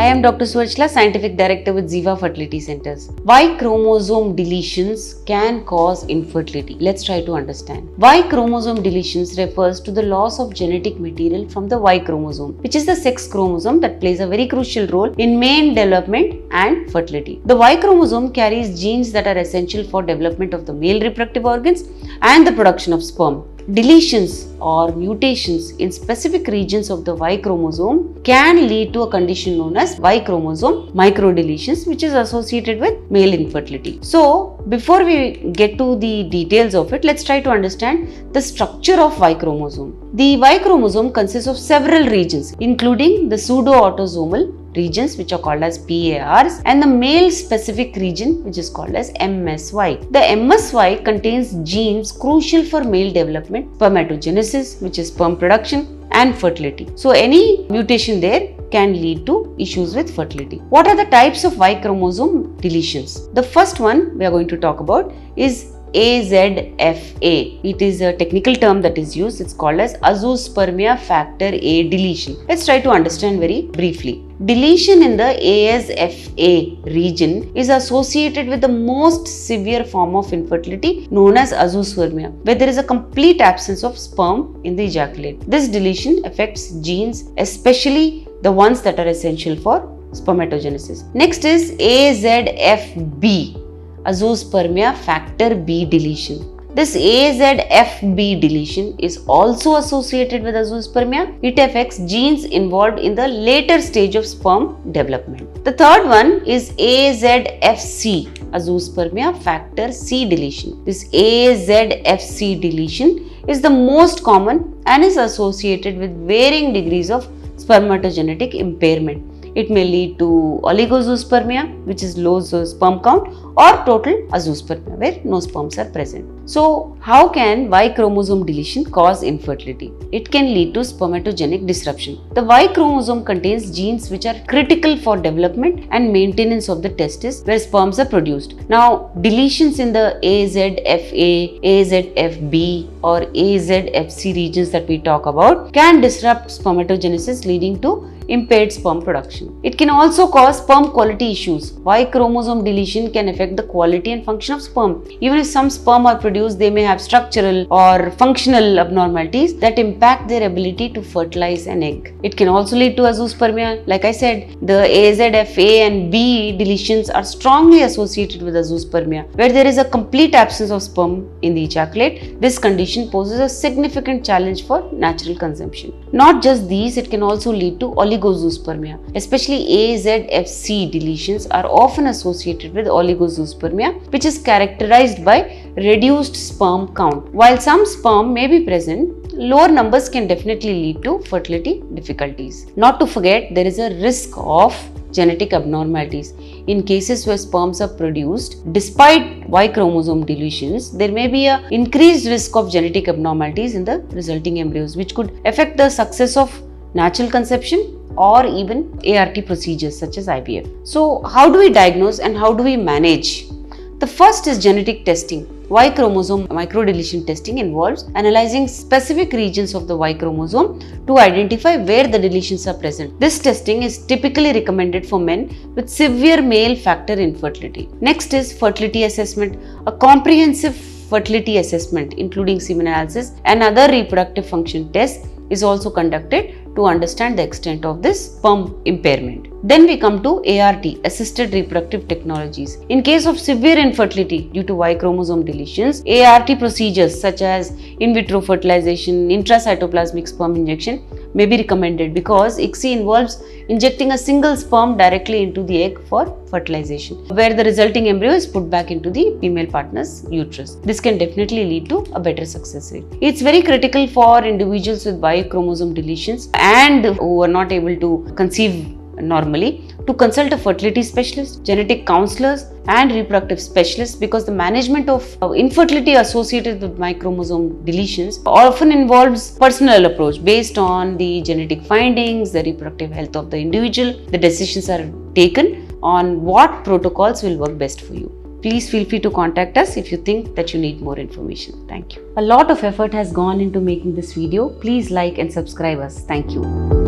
I am Dr. Suvarchla, Scientific Director with Ziva Fertility Centers. Y chromosome deletions can cause infertility. Let's try to understand. Y chromosome deletions refers to the loss of genetic material from the Y chromosome, which is the sex chromosome that plays a very crucial role in male development and fertility. The Y chromosome carries genes that are essential for development of the male reproductive organs and the production of sperm. Deletions or mutations in specific regions of the Y chromosome can lead to a condition known as Y chromosome microdeletions, which is associated with male infertility. So, before we get to the details of it, let's try to understand the structure of Y chromosome. The Y chromosome consists of several regions, including the pseudo-autosomal regions, which are called as PARs, and the male specific region, which is called as MSY. The MSY contains genes crucial for male development, spermatogenesis, which is sperm production, and fertility. So any mutation there can lead to issues with fertility. What are the types of Y chromosome deletions? The first one we are going to talk about is AZFA. It is a technical term that is used. It's called as azoospermia factor A deletion. Let's try to understand very briefly. Deletion in the AZFA region is associated with the most severe form of infertility known as azoospermia, where there is a complete absence of sperm in the ejaculate. This deletion affects genes, especially the ones that are essential for spermatogenesis. Next is AZFB. Azoospermia factor B deletion. This AZFB deletion is also associated with azoospermia. It affects genes involved in the later stage of sperm development. The third one is AZFC, azoospermia factor C deletion. This AZFC deletion is the most common and is associated with varying degrees of spermatogenetic impairment. It may lead to oligozoospermia, which is low sperm count, or total azoospermia, where no sperms are present. So, how can Y chromosome deletion cause infertility? It can lead to spermatogenic disruption. The Y chromosome contains genes which are critical for development and maintenance of the testis, where sperms are produced. Now, deletions in the AZFA, AZFB, or AZFC regions that we talk about can disrupt spermatogenesis, leading to impaired sperm production. It can also cause sperm quality issues. Y chromosome deletion can affect the quality and function of sperm. Even if some sperm are produced, they may have structural or functional abnormalities that impact their ability to fertilize an egg. It can also lead to azoospermia. Like I said, the AZFA and B deletions are strongly associated with azoospermia, where there is a complete absence of sperm in the ejaculate. This condition poses a significant challenge for natural consumption. Not just these, it can also lead to oligozoospermia. Especially AZFC deletions are often associated with oligozoospermia, which is characterized by reduced sperm count. While some sperm may be present, lower numbers can definitely lead to fertility difficulties. Not to forget, there is a risk of genetic abnormalities. In cases where sperms are produced, despite Y chromosome deletions, there may be an increased risk of genetic abnormalities in the resulting embryos, which could affect the success of natural conception or even ART procedures such as IVF. So, how do we diagnose and how do we manage? The first is genetic testing. Y chromosome microdeletion testing involves analyzing specific regions of the Y chromosome to identify where the deletions are present. This testing is typically recommended for men with severe male factor infertility. Next is fertility assessment. A comprehensive fertility assessment, including semen analysis and other reproductive function tests, is also conducted to understand the extent of this sperm impairment. Then we come to ART, assisted reproductive technologies. In case of severe infertility due to Y chromosome deletions, ART procedures such as in vitro fertilization, intracytoplasmic sperm injection may be recommended, because ICSI involves injecting a single sperm directly into the egg for fertilization, where the resulting embryo is put back into the female partner's uterus. This can definitely lead to a better success rate. It's very critical for individuals with Y chromosome deletions and who are not able to conceive normally to consult a fertility specialist, genetic counselors, and reproductive specialists, because the management of infertility associated with Y chromosome deletions often involves personal approach based on the genetic findings, the reproductive health of the individual. The decisions are taken on what protocols will work best for you. Please feel free to contact us if you think that you need more information. Thank you. A lot of effort has gone into making this video. Please like and subscribe us. Thank you.